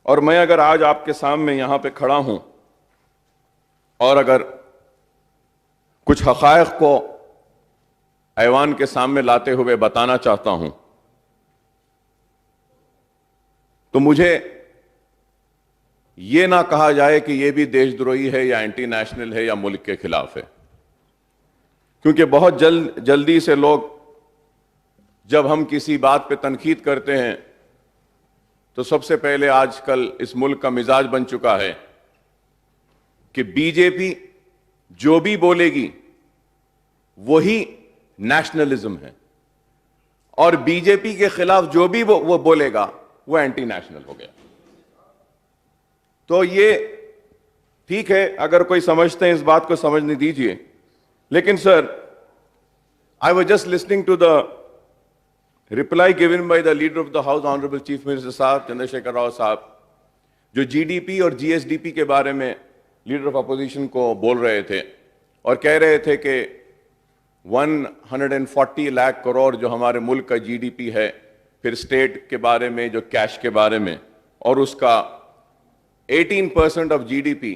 और मैं अगर आज आपके सामने यहां पे खड़ा हूं और अगर कुछ हक़ाइक़ को ऐवान के सामने लाते हुए बताना चाहता हूं तो मुझे यह ना कहा जाए कि यह भी देशद्रोही है या एंटी नेशनल है या मुल्क के खिलाफ है, क्योंकि बहुत जल्दी से लोग जब हम किसी बात पे तनकीद करते हैं तो सबसे पहले आजकल इस मुल्क का मिजाज बन चुका है कि बीजेपी जो भी बोलेगी वही नेशनलिज्म है और बीजेपी के खिलाफ जो भी वो बोलेगा वो एंटी नेशनल हो गया। तो ये ठीक है, अगर कोई समझते हैं इस बात को समझने दीजिए, लेकिन sir I was just listening to the reply given by the leader of the house honourable chief minister साहब चंद्रशेखर राव साहब, जो जीडीपी और जीएसडीपी के बारे में लीडर ऑफ अपोजिशन को बोल रहे थे और कह रहे थे कि 140 लाख करोड़ जो हमारे मुल्क का जीडीपी है, फिर स्टेट के बारे में जो कैश के बारे में, और उसका 18% ऑफ जीडीपी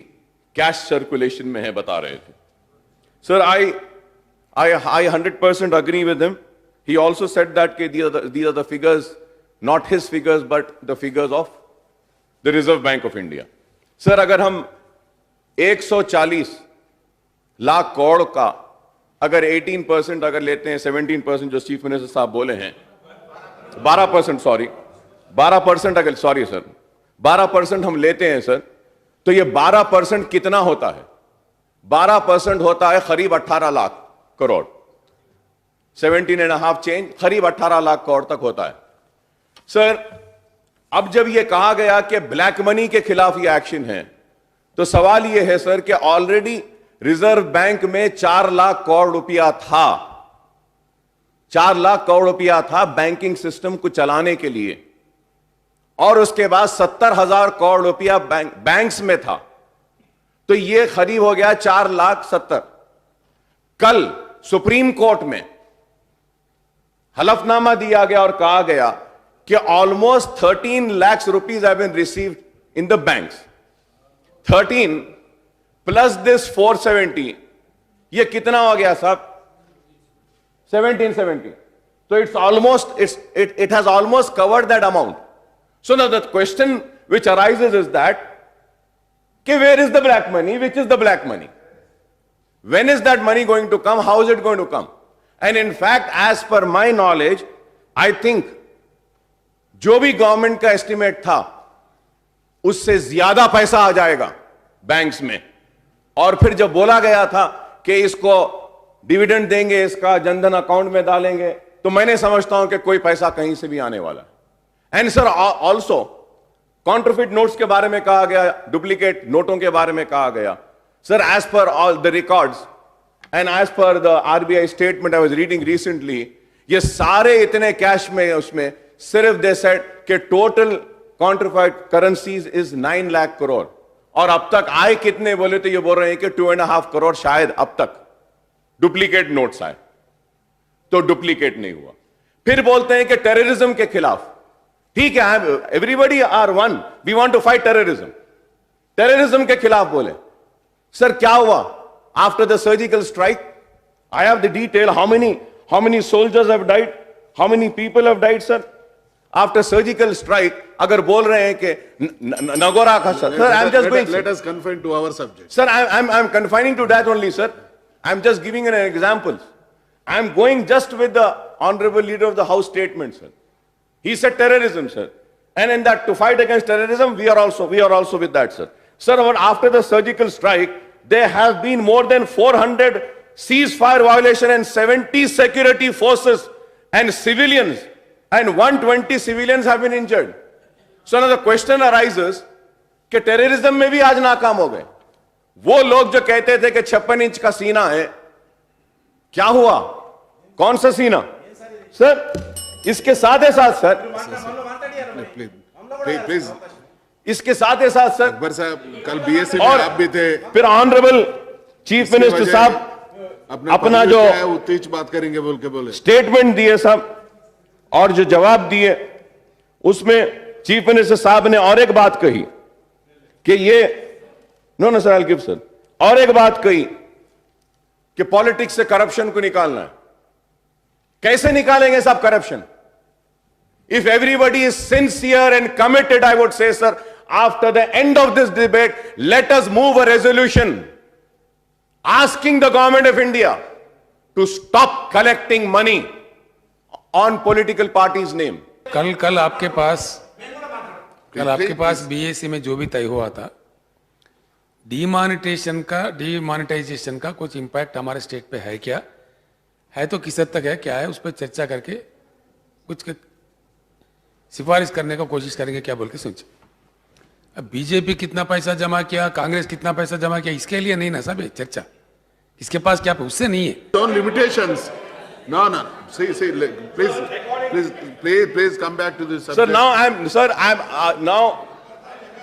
कैश सर्कुलेशन में है, बता रहे थे। Sir I 100% agree with him. He also said that these are the figures, not his figures, but the figures of the Reserve Bank of India. Sir अगर हम 140 लाख करोड़ का अगर 18% अगर लेते हैं, 17% जो चीफ मिनिस्टर साहब बोले हैं, 12% सॉरी 12% अगर सॉरी सर 12% हम लेते हैं सर, तो ये 12% कितना होता है? 12% होता है करीब 18 लाख करोड़, 17.5 चेंज, करीब 18 लाख करोड़ तक होता है। सर अब जब यह कहा गया कि ब्लैक मनी के खिलाफ यह एक्शन है, तो सवाल यह है सर कि ऑलरेडी रिजर्व बैंक में 4 लाख करोड़ रुपया था, 4 लाख करोड़ रुपया था बैंकिंग सिस्टम को चलाने के लिए, और उसके बाद 70,000 करोड़ रुपया बैंक्स में था, तो यह करीब हो गया 4,70,000। कल सुप्रीम कोर्ट में हलफनामा दिया गया और कहा गया कि almost 13 lakh rupees have been received in the banks. 13 plus this 470, ये कितना हो गया साहब? 1770। तो it's almost it has almost covered that amount. So now the question which arises is that, where is the black money? Which is the black money? When is that money going to come? How is it going to come? And in fact, as per my knowledge, I think जो भी government का estimate था उससे ज्यादा पैसा आ जाएगा banks में। और फिर जब बोला गया था कि इसको डिविडेंड देंगे, इसका जनधन अकाउंट में डालेंगे, तो मैंने समझता हूं कि कोई पैसा कहीं से भी आने वाला है। एंड सर ऑल्सो कॉन्ट्रफिट नोट्स के बारे में कहा गया, डुप्लीकेट नोटों के बारे में कहा गया। Sir as per all the records and as per the RBI statement I was reading recently, ये सारे इतने कैश में, उसमें सिर्फ दे सेड कि total counterfeited currencies is 9 lakh crore, और अब तक आए कितने बोले तो ये बोल रहे हैं कि 2.5 करोड़ शायद अब तक डुप्लीकेट नोट्स आए, तो डुप्लीकेट नहीं हुआ। फिर बोलते हैं कि टेररिज्म के खिलाफ, ठीक है, everybody are one, we want to fight terrorism, terrorism के खिलाफ बोले। सर क्या हुआ after the surgical strike? I have the detail, how many soldiers have died, how many people have died sir after surgical strike. अगर बोल रहे हैं कि नगोरा का sir, I am just going, let us confine to our subject sir, I am confining to that only sir, I am just giving an example, I am going just with the honourable leader of the house statement sir. He said terrorism, sir, and in that to fight against terrorism, we are also with that, sir. Sir, after the surgical strike, there have been more than 400 ceasefire violation and 70 security forces and civilians, and 120 civilians have been injured. So now the question arises कि terrorism में भी आज नाकाम हो गए वो लोग जो कहते थे कि 56 इंच का सीना है। क्या हुआ? कौन सा सीना सर? इसके साथ है साथ सर, प्लीज इसके साथ है साथ सर, अकबर साहब कल बीएससी में आप भी थे, फिर ऑनरेबल चीफ मिनिस्टर साहब अपना जो उत्तेज बात करेंगे बोल के बोले स्टेटमेंट दिए साहब और जो जवाब दिए उसमें चीफ मिनिस्टर साहब ने और एक बात कही कि ये no sir, I give sir, और एक बात कही कि पॉलिटिक्स से करप्शन को निकालना है। कैसे निकालेंगे साहब corruption? If everybody is sincere and committed, I would say sir, after the end of this debate, let us move a resolution asking the government of India to stop collecting money on political parties' name. कल आपके पास BSc में जो भी तय हुआ था, demonetisation का कुछ इंपैक्ट हमारे स्टेट पे है क्या, है तो किस हद तक है, क्या है, उस पर चर्चा करके कुछ सिफारिश करने का कोशिश करेंगे क्या बोल के सोचे। अब बीजेपी कितना पैसा जमा किया, कांग्रेस कितना पैसा जमा किया, इसके लिए नहीं ना साहब ये चर्चा, इसके पास क्या उससे नहीं है। On limitations. No. See, please come back to this subject.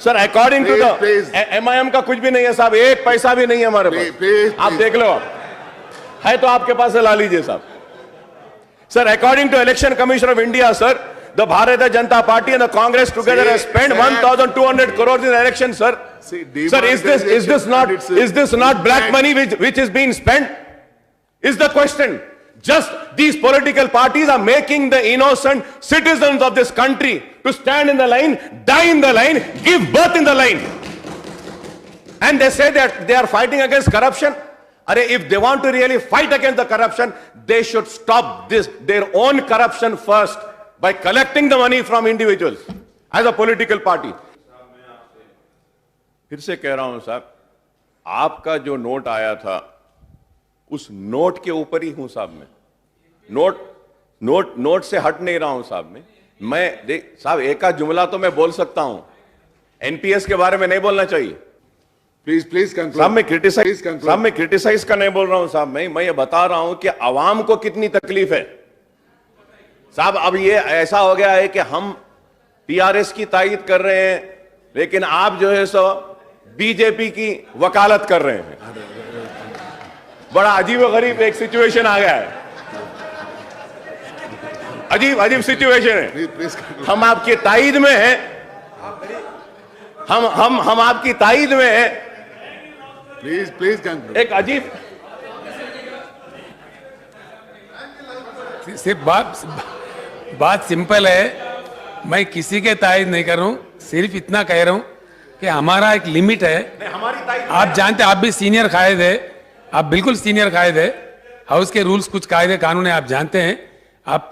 Sir, according to Please. the MIM का कुछ भी नहीं है साहब, एक पैसा भी नहीं है हमारे पास। Please. आप देख लो, है तो आपके पास से ला लीजिए साहब। Sir, according to Election Commission of India, sir, the Bharatiya Janata Party and the Congress together has spent 1,200 crores in election, sir. See, Sir, is this not black money which is being spent? Is the question. Just these political parties are making the innocent citizens of this country to stand in the line, die in the line, give birth in the line. And they say that they are fighting against corruption. If they want to really fight against the corruption, they should stop their own corruption first by collecting the money from individuals as a political party. फिर से कह रहा हूं साहब, आपका जो note आया था उस नोट के ऊपर ही हूं साहब। मैं नोट से हट नहीं रहा हूं साहब। मैं देख साहब, एक आध जुमला तो मैं बोल सकता हूं, एनपीएस के बारे में नहीं बोलना चाहिए। Please conclude. साहब मैं क्रिटिसाइज का नहीं बोल रहा हूं साहब। मैं ये बता रहा हूं कि आवाम को कितनी तकलीफ है साहब। अब ये ऐसा हो गया है कि हम टीआरएस की तायद कर रहे हैं, लेकिन आप जो है सो बीजेपी की वकालत कर रहे हैं। बड़ा अजीब व गरीब एक सिचुएशन आ गया है, अजीब सिचुएशन है। Please conclude. हम आपकी तायद में हैं, हम आपकी तायद में हैं। Please conclude. एक अजीब सिर्फ बात सिंपल है, मैं किसी के तायद नहीं कर रहा हूं, सिर्फ इतना कह रहा हूं कि हमारा एक लिमिट है। आप जानते हैं, आप भी सीनियर कायद है, आप बिल्कुल सीनियर कायद है, हाउस के रूल्स कुछ कायदे कानून है, आप जानते हैं, आप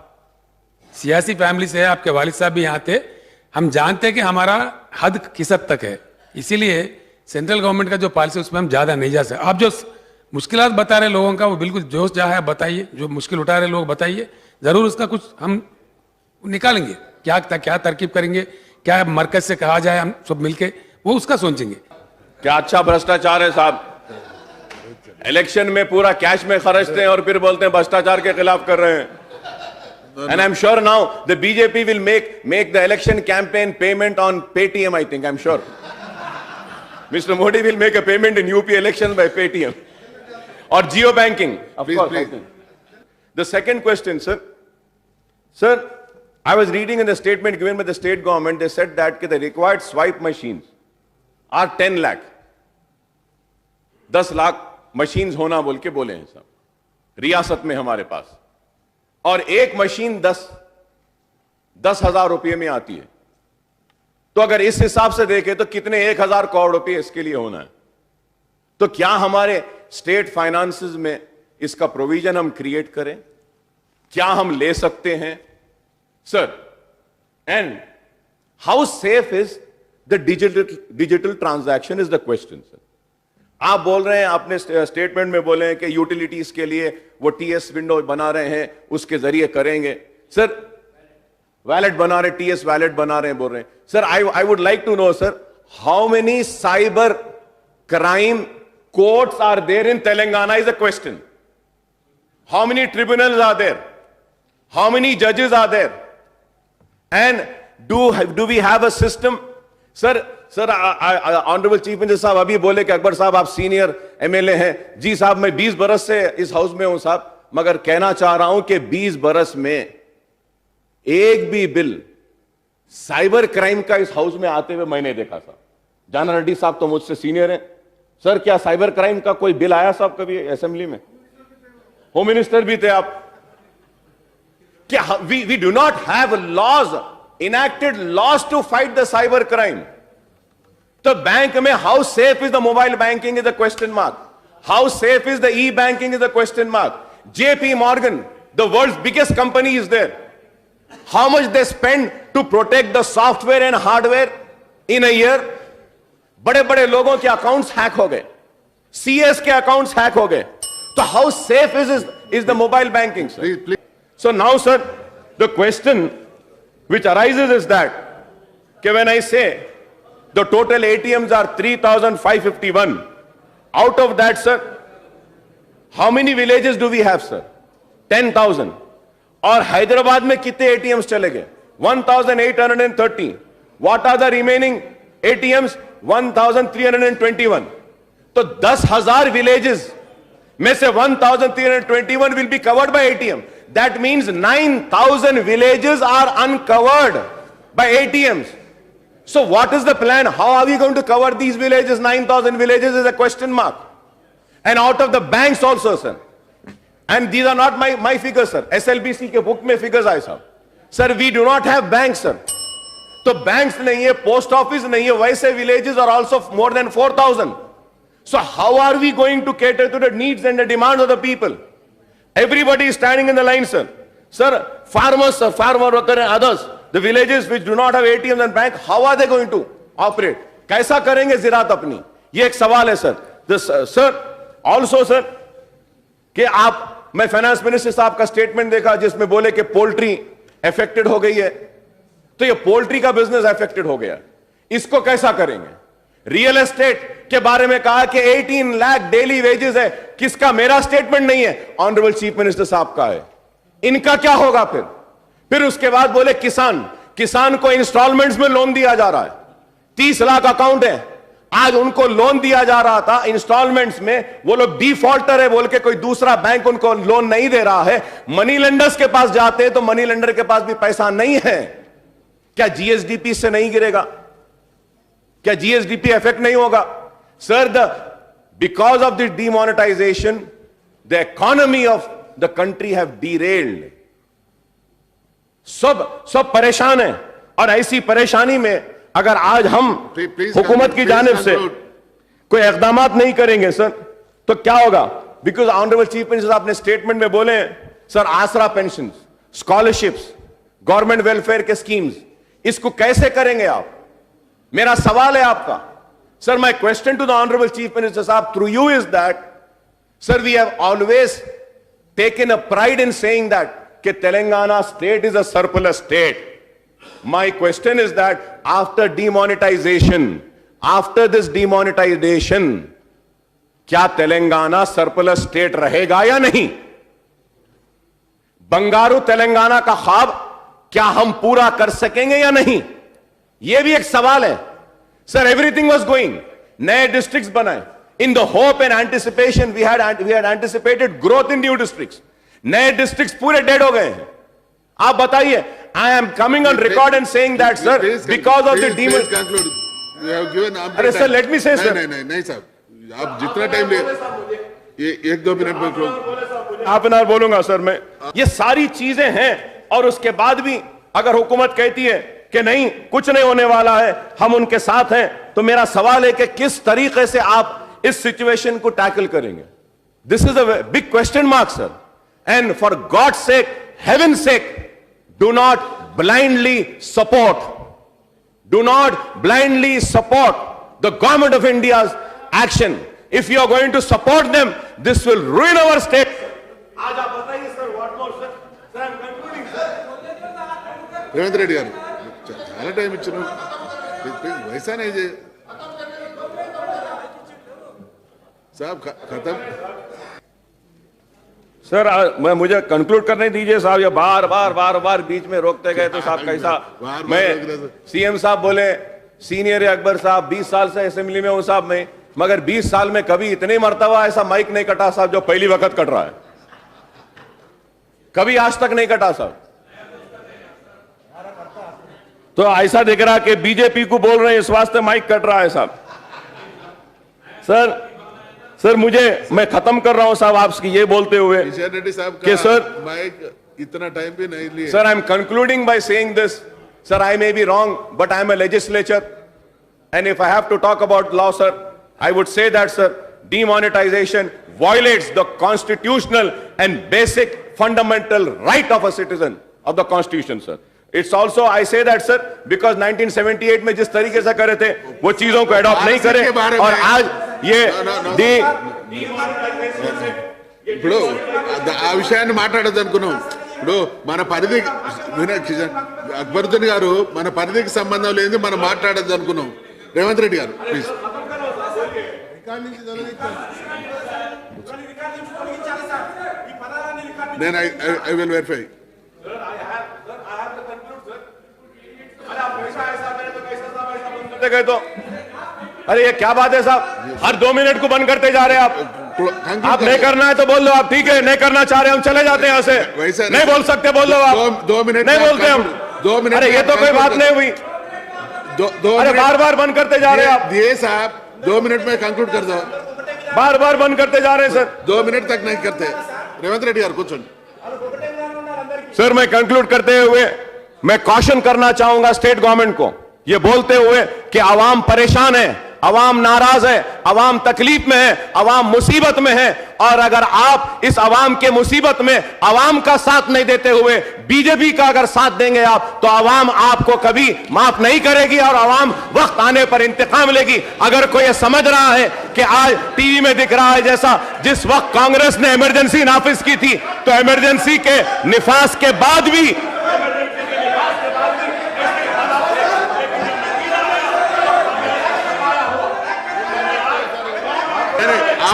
सियासी फैमिली से है, आपके वालिद साहब भी यहाँ थे, हम जानते हैं कि हमारा हद किस हद तक है। इसीलिए सेंट्रल गवर्नमेंट का जो पॉलिसी उसमें हम ज्यादा नहीं जा सकते। आप जो मुश्किलात बता रहे लोगों का, वो बिल्कुल जोश जहाँ है बताइए, जो मुश्किल उठा रहे लोग बताइए, जरूर उसका कुछ हम निकालेंगे, क्या तरकीब करेंगे, क्या मरकज से कहा जाए, हम सब मिलके वो उसका सोचेंगे। क्या अच्छा भ्रष्टाचार है साहब। इलेक्शन में पूरा कैश में खर्चते हैं और फिर बोलते हैं भ्रष्टाचार के खिलाफ कर रहे हैं। And I'm sure now the BJP will make the election campaign payment on Paytm, I think, I'm sure. Mr. Modi will make a payment in UP elections by Paytm. Or geo banking. Of Please, course. please. I think. The second question, sir. Sir, I was reading in the statement given by the state government, they said that the required swipe machines are 10 lakh. 10 lakh machines होना बोल के बोले हैं साहब रियासत में हमारे पास, और एक मशीन 10,000 रुपये में आती है। तो अगर इस हिसाब से देखें तो कितने 1,000 करोड़ रुपए इसके लिए होना है। तो क्या हमारे स्टेट फाइनेंसेस में इसका प्रोविजन हम क्रिएट करें, क्या हम ले सकते हैं sir? And how safe is the digital transaction is the question sir. आप बोल रहे हैं, आपने स्टेटमेंट में बोले हैं कि यूटिलिटीज के लिए वो टीएस विंडो बना रहे हैं, उसके जरिए करेंगे सर, वैलेट बना रहे, टीएस वैलेट बना रहे हैं बोल रहे हैं sir. I would like to know sir, how many cyber crime courts are there in Telangana is a question. How many tribunals are there, how many जजेस are there, and do we have a system sir? Sir honourable chief minister साहब अभी बोले कि अकबर साहब आप senior MLA हैं। जी साहब, मैं 20 बरस से इस हाउस में हूं साहब, मगर कहना चाह रहा हूं कि 20 बरस में एक भी बिल साइबर क्राइम का इस हाउस में आते हुए मैंने देखा साहब। जाना रेड्डी साहब तो मुझसे सीनियर हैं सर। क्या साइबर क्राइम का कोई बिल आया साहब कभी असेंबली में? होम मिनिस्टर भी थे आप। क्या we do not have laws, enacted laws to fight the cyber crime? तो बैंक में how safe is the mobile banking is the question mark. How safe is the e banking is the question mark. JP Morgan, the world's biggest company, is there. How much they spend to protect the software and hardware in a year? बड़े बड़े लोगों के accounts hack हो गए, CS के accounts hack हो गए। तो how safe is the mobile banking, sir? Please, please. So now, sir, the question which arises is that when I say the total ATMs are 3,551, out of that, sir, how many villages do we have, sir? 10,000. और हैदराबाद में कितने ATMs चले गए? 1,830. What are the remaining ATMs? 1,321. तो 10,000 villages में से 1,321 will be covered by ATM. That means 9,000 villages are uncovered by ATMs. So what is the plan? How are we going to cover these villages? 9,000 villages is a question mark. And out of the banks also, sir. And these are not my figures, sir. SLBC के book में figures आए साहब. Sir, we do not have banks, sir. तो banks नहीं है, post office नहीं है, वैसे villages are also more than 4,000. So how are we going to cater to the needs and the demands of the people? Everybody is standing in the line, sir. Sir, farmers, sir, farmer worker and others, the villages which do not have ATMs and bank, how are they going to operate? कैसा करेंगे ज़राअत अपनी? ये एक सवाल है, sir. This, sir, also, sir, कि मैं finance minister साहब का स्टेटमेंट देखा जिसमें बोले कि पोल्ट्री अफेक्टेड हो गई है। तो ये पोल्ट्री का बिजनेस अफेक्टेड हो गया, इसको कैसा करेंगे? रियल एस्टेट के बारे में कहा कि 18 लाख डेली वेजेस है। किसका? मेरा स्टेटमेंट नहीं है, ऑनरेबल चीफ मिनिस्टर साहब का है। इनका क्या होगा फिर उसके बाद बोले किसान को इंस्टॉलमेंट्स में लोन दिया जा रहा है। 30 लाख अकाउंट है, आज उनको लोन दिया जा रहा था इंस्टॉलमेंट्स में, वो लोग डिफॉल्टर है बोल के कोई दूसरा बैंक उनको लोन नहीं दे रहा है। मनी लेंडर्स के पास जाते हैं तो मनी लेंडर के पास भी पैसा नहीं है। क्या GSDP से नहीं गिरेगा? क्या GSDP इफेक्ट नहीं होगा? Sir, because of the demonetisation the economy of the country have derailed. सब परेशान है, और ऐसी परेशानी में अगर आज हम हुकूमत की जानिब से कोई इक़दामात नहीं करेंगे सर, तो क्या होगा? बिकॉज ऑनरेबल चीफ मिनिस्टर अपने स्टेटमेंट में बोले sir, Aasara pension, scholarships, government welfare के स्कीम्स, इसको कैसे करेंगे आप? मेरा सवाल है आपका sir, my question to the honourable chief minister साहब through you is that sir, we have always taken a pride in saying that कि Telangana state is a surplus state. My question is that after demonetization, after this demonetization, क्या Telangana surplus state रहेगा या नहीं? बंगारू तेलंगाना का ख्वाब क्या हम पूरा कर सकेंगे या नहीं? यह भी एक सवाल है सर. एवरीथिंग वाज गोइंग, नए डिस्ट्रिक्ट्स बनाए, in the hope and anticipation we had anticipated growth in new districts. नए डिस्ट्रिक्ट्स पूरे डेड हो गए हैं. आप बताइए. I am coming on record and saying that, sir, because of the demon. अरे sir, let me say, sir. नहीं साहब, आप जितना टाइम ले, ये 1-2 मिनट में क्लोज. हाफ एन आवर बोलूंगा सर मैं. ये सारी चीजें हैं, और उसके बाद भी अगर हुकूमत कहती है कि नहीं, कुछ नहीं होने वाला है, हम उनके साथ हैं, तो मेरा सवाल है कि किस तरीके से आप इस सिचुएशन को टैकल करेंगे? This is a big question mark sir. And for God sake, haven sec, do not blindly support the government of India's action. If you are going to support them, this will ruin our state. आज आप बताइए sir, what more sir? Sir, I'm concluding sir. Revanth Reddy గారు చాలా time ఇచ్చారు, वैसा नहीं जे साहब खत्म. सर, मैं मुझे कंक्लूड करने दीजिए साहब. ये बार बार बीच में रोकते गए तो साहब कैसा? मैं सीएम साहब बोले सीनियर अकबर साहब 20 साल से असेंबली में हूं साहब मैं, मगर 20 साल में कभी इतने मर्तबा ऐसा माइक नहीं कटा साहब जो पहली वक्त कट रहा है. कभी आज तक नहीं कटा साहब. तो ऐसा दिख रहा कि बीजेपी को बोल रहे हैं, इस वास्ते माइक कट रहा है साहब। सर मैं खत्म कर रहा हूं साहब आपकी ये बोलते हुए किशन रेड्डी साहब कि का सर माइक इतना टाइम भी नहीं लिए। Sir, I'm concluding by saying this. Sir, I may be wrong, but I'm a legislature. And if I have to talk about law, sir, I would say that, sir, demonetization violates the constitutional and basic fundamental right of a citizen of the Constitution, sir. It's also, I say that, sir, because 1978 में जिस तरीके से करे थे, वो चीजों को adopt नहीं करे, और आज ये ఇప్పుడు ఆ విషయాన్ని మాట్లాడదనుకున్నాం. ఇప్పుడు మన పరిధి కిషన్ అక్బరుద్దీన్ గారు మన పరిధికి సంబంధం లేని మనం మాట్లాడద్దు అనుకున్నాం. రేవంత్ రెడ్డి గారు ప్లీజ్. నేను ఐ విల్ వెరిఫై. गए तो अरे ये क्या बात है साहब, हर 2 मिनट को बंद करते जा रहे हैं आप नहीं करना है तो बोल दो आप, ठीक है, नहीं करना चाह रहे हम चले जाते हैं यहाँ से, नहीं बोल सकते बोल दो आप, 2 मिनट नहीं बोलते हम, 2 मिनट. अरे ये तो कोई बात नहीं हुई, अरे बार बार बंद करते जा रहे हैं आप, दिए साहब 2 मिनट में कंक्लूड कर दो. बार बार बंद करते जा रहे हैं सर, 2 मिनट तक नहीं करते. रेवंत रेड्डी गाరు కూర్చోండి. सर मैं कंक्लूड करते हुए मैं कॉशन करना चाहूंगा स्टेट गवर्नमेंट को, ये बोलते हुए कि आवाम परेशान है, अवाम नाराज है, अवाम तकलीफ में है, अवाम मुसीबत में है, और अगर आप इस अवाम के मुसीबत में अवाम का साथ नहीं देते हुए बीजेपी का अगर साथ देंगे आप, तो अवाम आपको कभी माफ नहीं करेगी और अवाम वक्त आने पर इंतकाम लेगी. अगर कोई ये समझ रहा है कि आज टीवी में दिख रहा है जैसा जिस वक्त कांग्रेस ने इमरजेंसी नाफिज की थी, तो इमरजेंसी के निफाज के बाद भी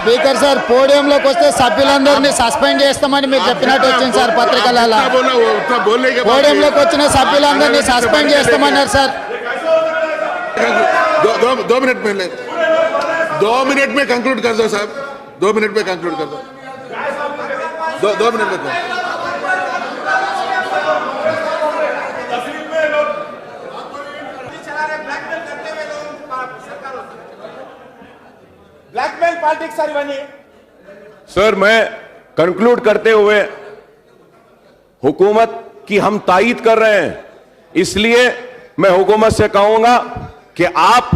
స్పీకర్ సార్ పోడియంలోకి వస్తే సభ్యులందరినీ సస్పెండ్ చేస్తామని మీరు చెప్పినట్టు వచ్చింది సార్ పత్రికలలో. పోడియంలోకి వచ్చిన సభ్యులందరినీ సస్పెండ్ చేస్తామన్నారు సార్. 2 मिनट में कंक्लूड कर दो साहब, 2 मिनट में कंक्लूड कर दो. 2 मिनट में ब्लैकमेल पॉलिटिक्स सर बनी. सर मैं कंक्लूड करते हुए हुकूमत की हम तायीद कर रहे हैं, इसलिए मैं हुकूमत से कहूंगा कि आप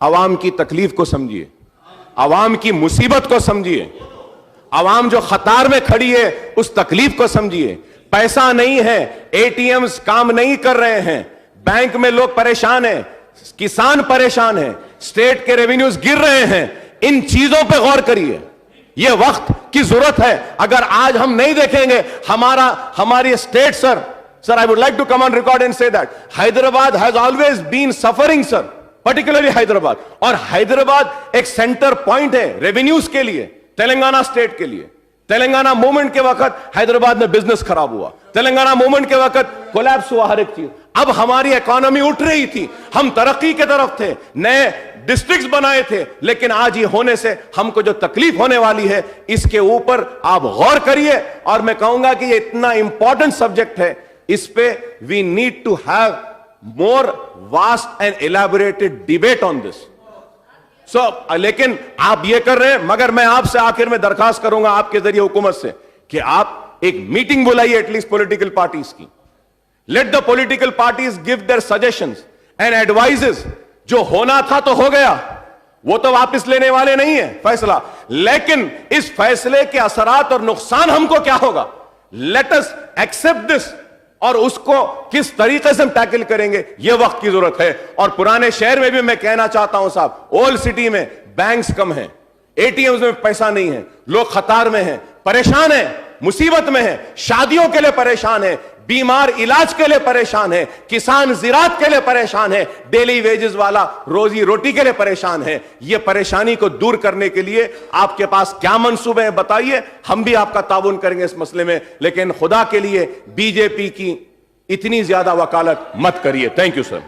आवाम की तकलीफ को समझिए, आवाम की मुसीबत को समझिए, आवाम जो खतार में खड़ी है उस तकलीफ को समझिए. पैसा नहीं है, एटीएम्स काम नहीं कर रहे हैं, बैंक में लोग परेशान हैं, किसान परेशान हैं, स्टेट के रेवेन्यूज गिर रहे हैं. इन चीजों पे गौर करिए, यह वक्त की जरूरत है. अगर आज हम नहीं देखेंगे हमारी state, sir I would like to come on record and say that Hyderabad has always been suffering sir, particularly Hyderabad. और हैदराबाद एक सेंटर पॉइंट है रेवेन्यूज के लिए, तेलंगाना स्टेट के लिए. तेलंगाना मूवमेंट के वक्त हैदराबाद में बिजनेस खराब हुआ, तेलंगाना मूवमेंट के वक्त कोलैप्स हुआ हर एक चीज. अब हमारी इकोनॉमी उठ रही थी, हम तरक्की के तरफ थे, नए डिस्ट्रिक्ट्स बनाए थे, लेकिन आज ये होने से हमको जो तकलीफ होने वाली है इसके ऊपर आप गौर करिए. और मैं कहूंगा कि ये इतना इंपॉर्टेंट सब्जेक्ट है, इस पे we need to have more vast and elaborated debate on this. लेकिन आप ये कर रहे हैं, मगर मैं आपसे आखिर में दरखास्त करूंगा आपके जरिए हुकूमत से कि आप एक मीटिंग बुलाइए एटलीस्ट पॉलिटिकल पार्टीज की. Let the political parties give their suggestions and advises. जो होना था तो हो गया, वो तो वापस लेने वाले नहीं है फैसला, लेकिन इस फैसले के असरात और नुकसान हमको क्या होगा, लेट अस एक्सेप्ट दिस, और उसको किस तरीके से हम टैकल करेंगे यह वक्त की जरूरत है. और पुराने शहर में भी मैं कहना चाहता हूं साहब, ओल्ड सिटी में बैंक्स कम हैं, एटीएम्स में पैसा नहीं है, लोग खतार में हैं, परेशान हैं, मुसीबत में हैं, शादियों के लिए परेशान हैं, बीमार इलाज के लिए परेशान है, किसान ज़िरात के लिए परेशान है, डेली वेजेस वाला रोजी रोटी के लिए परेशान है. ये परेशानी को दूर करने के लिए आपके पास क्या मंसूबे हैं बताइए, हम भी आपका ताउन करेंगे इस मसले में. लेकिन खुदा के लिए बीजेपी की इतनी ज्यादा वकालत मत करिए. Thank you sir.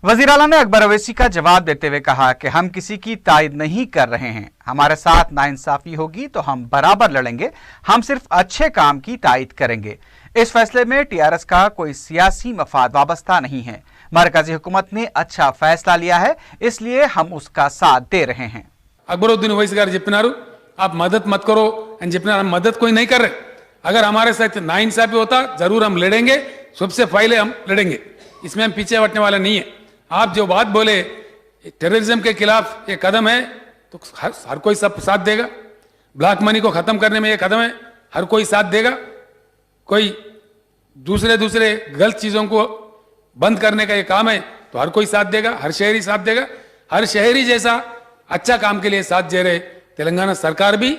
वजीर आला ने अकबर अवैसी का जवाब देते हुए कहा कि हम किसी की तायद नहीं कर रहे हैं, हमारे साथ नाइंसाफी होगी तो हम बराबर लड़ेंगे, हम सिर्फ अच्छे काम की तायद करेंगे. इस फैसले में टीआरएस का कोई सियासी मफाद वाबस्ता नहीं है, मरकजी हुकूमत ने अच्छा फैसला लिया है, इसलिए हम उसका साथ दे रहे हैं। అక్బరుద్దీన్ ఓవైసీ గారు చెప్పినారు आप मदद मत करो అని చెప్పినారు. हम मदद कोई नहीं कर रहे. अगर हमारे साथ नाइंसाफी होता जरूर हम लड़ेंगे, सबसे पहले हम लड़ेंगे, इसमें हम पीछे हटने वाले नहीं है. आप जो बात बोले टेररिज्म के खिलाफ ये कदम है तो हर कोई सब साथ देगा. ब्लैक मनी को खत्म करने में ये कदम है, हर कोई साथ देगा. कोई दूसरे गलत चीजों को बंद करने का ये काम है तो हर कोई साथ देगा, हर शहरी साथ देगा. हर शहरी जैसा अच्छा काम के लिए साथ दे रहे तेलंगाना सरकार भी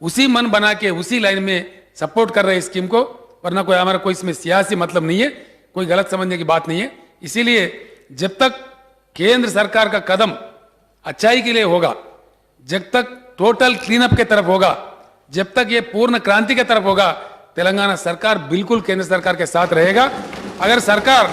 उसी मन बना के उसी लाइन में सपोर्ट कर रहे स्कीम को. वरना कोई हमारा कोई इसमें सियासी मतलब नहीं है, कोई गलत समझने की बात नहीं है. इसीलिए जब तक केंद्र सरकार का कदम अच्छाई के लिए होगा, जब तक टोटल क्लीनअप के तरफ होगा, जब तक ये पूर्ण क्रांति के तरफ होगा, तेलंगाना सरकार बिल्कुल केंद्र सरकार के साथ रहेगा. अगर सरकार